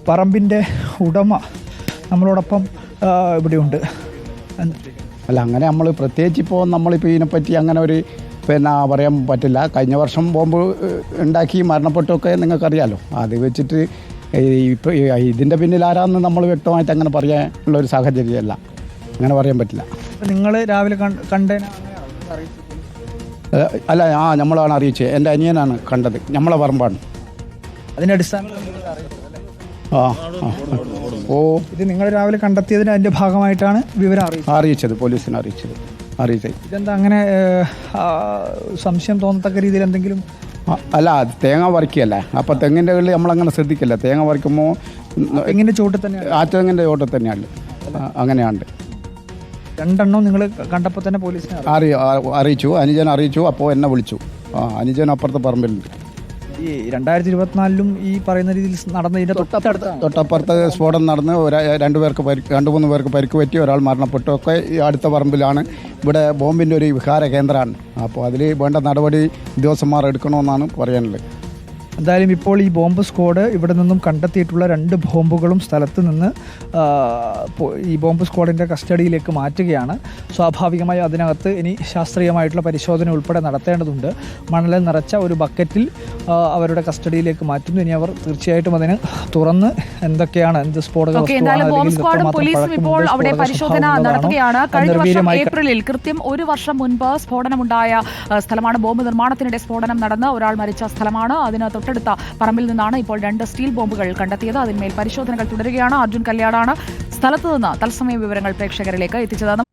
പറമ്പിൻ്റെ ഉടമ നമ്മളോടൊപ്പം ഇവിടെയുണ്ട്. അല്ല, അങ്ങനെ നമ്മൾ പ്രത്യേകിച്ച് ഇപ്പോൾ നമ്മളിപ്പോൾ ഇതിനെപ്പറ്റി അങ്ങനെ ഒരു പറയാൻ പറ്റില്ല. കഴിഞ്ഞ വർഷം ബോംബ് ഉണ്ടാക്കി മരണപ്പെട്ടൊക്കെ നിങ്ങൾക്കറിയാലോ. അത് വെച്ചിട്ട് ഇപ്പോൾ ഇതിൻ്റെ പിന്നിൽ ആരാന്ന് നമ്മൾ വ്യക്തമായിട്ട് അങ്ങനെ പറയാനുള്ള ഒരു സാഹചര്യമല്ല, അങ്ങനെ പറയാൻ പറ്റില്ല. നിങ്ങൾ രാവിലെ കണ്ടേന? അല്ല, നമ്മളാണ് അറിയിച്ചത്. എൻ്റെ അനിയനാണ് കണ്ടത്, നമ്മളെ പറമ്പാണ്. അതിൻ്റെ അടിസ്ഥാനത്തിൽ ഇത് നിങ്ങൾ രാവിലെ കണ്ടെത്തിയതിന് അതിൻ്റെ ഭാഗമായിട്ടാണ് വിവരം അറിയിച്ചത്, പോലീസിനെ അറിയിച്ചത്. ഇതെന്താ അങ്ങനെ സംശയം തോന്നത്തക്ക രീതിയിൽ എന്തെങ്കിലും? അല്ല, തേങ്ങ പറിക്കുകയല്ലേ, അപ്പോൾ തെങ്ങിൻ്റെ ഉള്ളിൽ നമ്മളങ്ങനെ ശ്രദ്ധിക്കില്ല. തേങ്ങ പറിക്കുമ്പോൾ തെങ്ങിൻ്റെ ചോട്ടിൽ തന്നെ, ആ തെങ്ങിൻ്റെ ചോട്ടിൽ തന്നെയാണ്. അങ്ങനെയാണ്. രണ്ടെണ്ണം നിങ്ങൾ കണ്ടപ്പോൾ തന്നെ പോലീസിനെ അറിയിച്ചു, അനുജൻ അറിയിച്ചു. അപ്പോൾ എന്നെ വിളിച്ചു. അനുജൻ അപ്പുറത്തെ പറമ്പിലുണ്ട്. ഈ 2024 ഈ പറയുന്ന രീതിയിൽ നടന്നതിൻ്റെ തൊട്ടപ്പുറത്ത് സ്ഫോടനം നടന്ന് 2-3 പേർക്ക് പരിക്ക് പറ്റി, ഒരാൾ മരണപ്പെട്ടു. ഒക്കെ ഈ അടുത്ത പറമ്പിലാണ്. ഇവിടെ ബോംബിൻ്റെ ഒരു വിഹാര കേന്ദ്രമാണ്. അപ്പോൾ അതിൽ വേണ്ട നടപടി ഉദ്യോഗസ്ഥന്മാർ എടുക്കണമെന്നാണ് പറയാനുള്ളത്. എന്തായാലും ഇപ്പോൾ ഈ ബോംബ് സ്ക്വാഡ് ഇവിടെ നിന്നും കണ്ടെത്തിയിട്ടുള്ള 2 ബോംബുകളും സ്ഥലത്ത് നിന്ന് ഈ ബോംബ് സ്ക്വാഡിൻ്റെ കസ്റ്റഡിയിലേക്ക് മാറ്റുകയാണ്. സ്വാഭാവികമായി അതിനകത്ത് ഇനി ശാസ്ത്രീയമായിട്ടുള്ള പരിശോധന ഉൾപ്പെടെ നടത്തേണ്ടതുണ്ട്. മണലിൽ നിറച്ച ഒരു ബക്കറ്റിൽ അവരുടെ കസ്റ്റഡിയിലേക്ക് മാറ്റുന്നു. ഇനി അവർ തീർച്ചയായിട്ടും അതിന് തുറന്ന് എന്തൊക്കെയാണ്, എന്ത് സ്ഫോടക പരിശോധന നടത്തുകയാണ്. കഴിഞ്ഞ വർഷം ഏപ്രിലിൽ കൃത്യം 1 വർഷം മുൻപ് സ്ഫോടനമുണ്ടായ സ്ഥലമാണ്. ബോംബ് നിർമ്മാണത്തിനിടെ സ്ഫോടനം നടന്ന് ഒരാൾ മരിച്ച സ്ഥലമാണ്. അതിന് തൊട്ടടുത്ത പറമ്പിൽ നിന്നാണ് ഇപ്പോൾ 2 സ്റ്റീൽ ബോംബുകൾ കണ്ടെത്തിയത്. അതിന്മേൽ പരിശോധനകൾ തുടരുകയാണ്. അർജുൻ കല്യാടാണ് സ്ഥലത്ത് നിന്ന് തത്സമയ വിവരങ്ങൾ പ്രേക്ഷകരിലേക്ക് എത്തിച്ചത്.